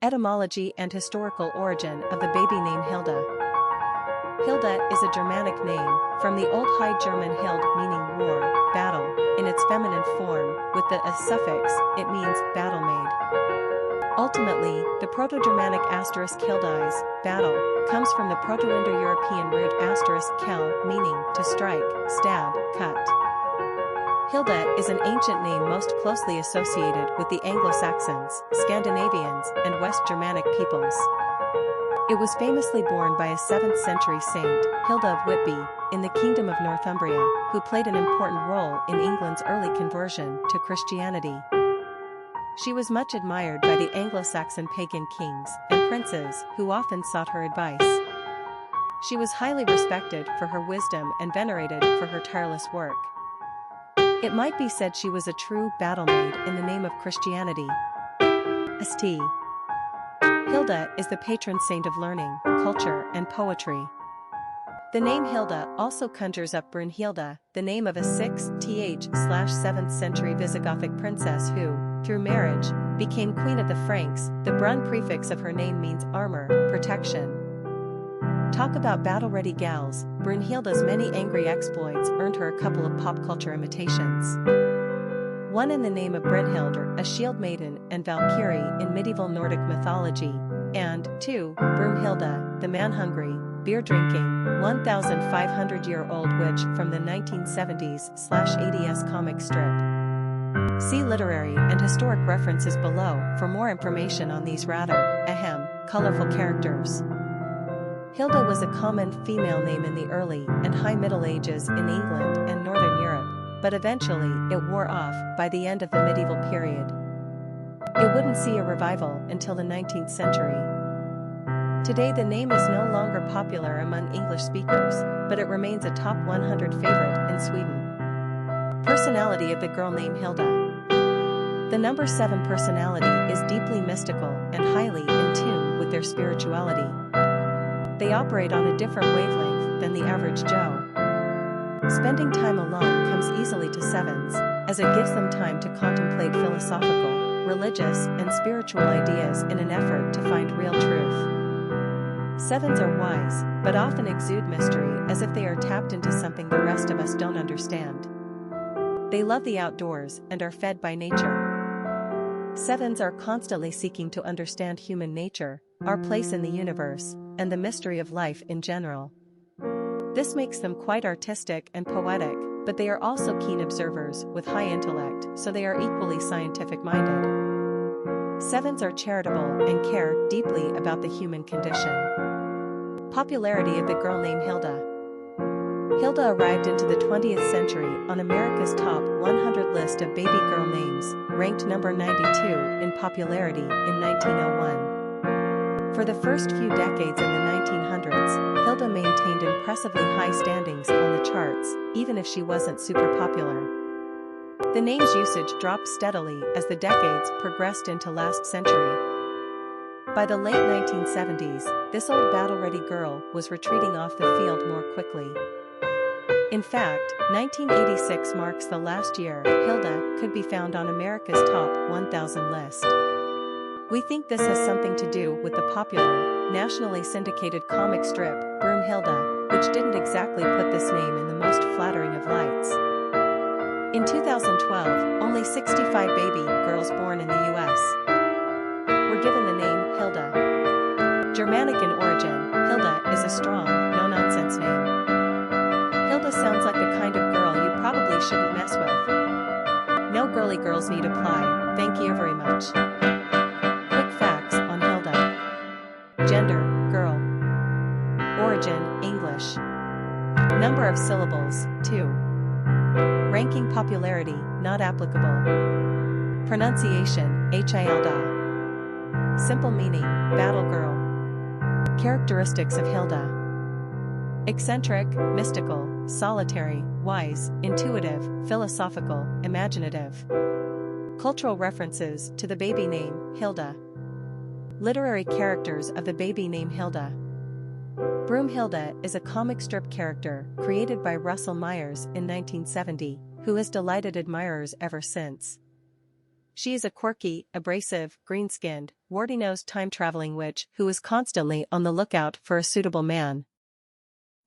Etymology and historical origin of the baby name Hilda. Hilda is a Germanic name, from the Old High German hild meaning war, battle, in its feminine form, with the a suffix, it means battle maid. Ultimately, the Proto-Germanic *hildais, battle, comes from the Proto-Indo-European root *kel, meaning to strike, stab, cut. Hilda is an ancient name most closely associated with the Anglo-Saxons, Scandinavians, and West Germanic peoples. It was famously borne by a 7th century saint, Hilda of Whitby, in the Kingdom of Northumbria, who played an important role in England's early conversion to Christianity. She was much admired by the Anglo-Saxon pagan kings and princes who often sought her advice. She was highly respected for her wisdom and venerated for her tireless work. It might be said she was a true battle maid in the name of Christianity. St. Hilda is the patron saint of learning, culture, and poetry. The name Hilda also conjures up Brunhilda, the name of a 6th/7th century Visigothic princess who, through marriage, became queen of the Franks. The Brun prefix of her name means armor, protection. Talk about battle-ready gals, Brynhilda's many angry exploits earned her a couple of pop culture imitations. One in the name of Brynhildr, a shield-maiden and Valkyrie in medieval Nordic mythology, and, 2, Broom-Hilda, the man-hungry, beer-drinking, 1,500-year-old witch from the 1970s/80s comic strip. See literary and historic references below for more information on these rather, colorful characters. Hilda was a common female name in the early and high Middle Ages in England and Northern Europe, but eventually it wore off by the end of the medieval period. It wouldn't see a revival until the 19th century. Today the name is no longer popular among English speakers, but it remains a top 100 favorite in Sweden. Personality of the girl named Hilda. The number 7 personality is deeply mystical and highly in tune with their spirituality. They operate on a different wavelength than the average Joe. Spending time alone comes easily to 7s, as it gives them time to contemplate philosophical, religious, and spiritual ideas in an effort to find real truth. 7s are wise, but often exude mystery as if they are tapped into something the rest of us don't understand. They love the outdoors and are fed by nature. 7s are constantly seeking to understand human nature, our place in the universe, and the mystery of life in general. This makes them quite artistic and poetic, but they are also keen observers with high intellect, so they are equally scientific-minded. 7s are charitable and care deeply about the human condition. Popularity of the girl named Hilda. Hilda arrived into the 20th century on America's Top 100 list of baby girl names, ranked number 92 in popularity in 1901. For the first few decades in the 1900s, Hilda maintained impressively high standings on the charts, even if she wasn't super popular. The name's usage dropped steadily as the decades progressed into last century. By the late 1970s, this old battle-ready girl was retreating off the field more quickly. In fact, 1986 marks the last year Hilda could be found on America's Top 1000 list. We think this has something to do with the popular, nationally syndicated comic strip, Broom-Hilda, which didn't exactly put this name in the most flattering of lights. In 2012, only 65 baby girls born in the US were given the name Hilda. Germanic in origin, Hilda is a strong, no-nonsense name. Hilda sounds like the kind of girl you probably shouldn't mess with. No girly girls need apply, thank you very much. Gender, girl. Origin, English. Number of syllables, 2. Ranking popularity, not applicable. Pronunciation, hilda. Simple meaning, battle girl. Characteristics of Hilda. Eccentric, mystical, solitary, wise, intuitive, philosophical, imaginative. Cultural references to the baby name, Hilda. Literary characters of the baby name Hilda. Brunhilda is a comic strip character created by Russell Myers in 1970, who has delighted admirers ever since. She is a quirky, abrasive, green-skinned, warty-nosed time-traveling witch who is constantly on the lookout for a suitable man.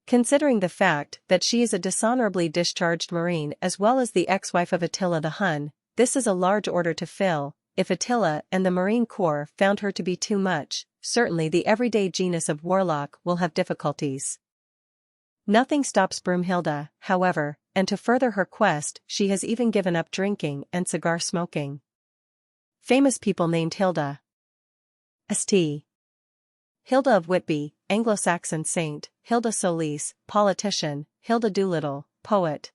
Considering the fact that she is a dishonorably discharged marine as well as the ex-wife of Attila the Hun, this is a large order to fill. If Attila and the Marine Corps found her to be too much, certainly the everyday genus of warlock will have difficulties. Nothing stops Brunhilda, however, and to further her quest she has even given up drinking and cigar smoking. Famous people named Hilda. St. Hilda of Whitby, Anglo-Saxon saint, Hilda Solis, politician, Hilda Doolittle, poet,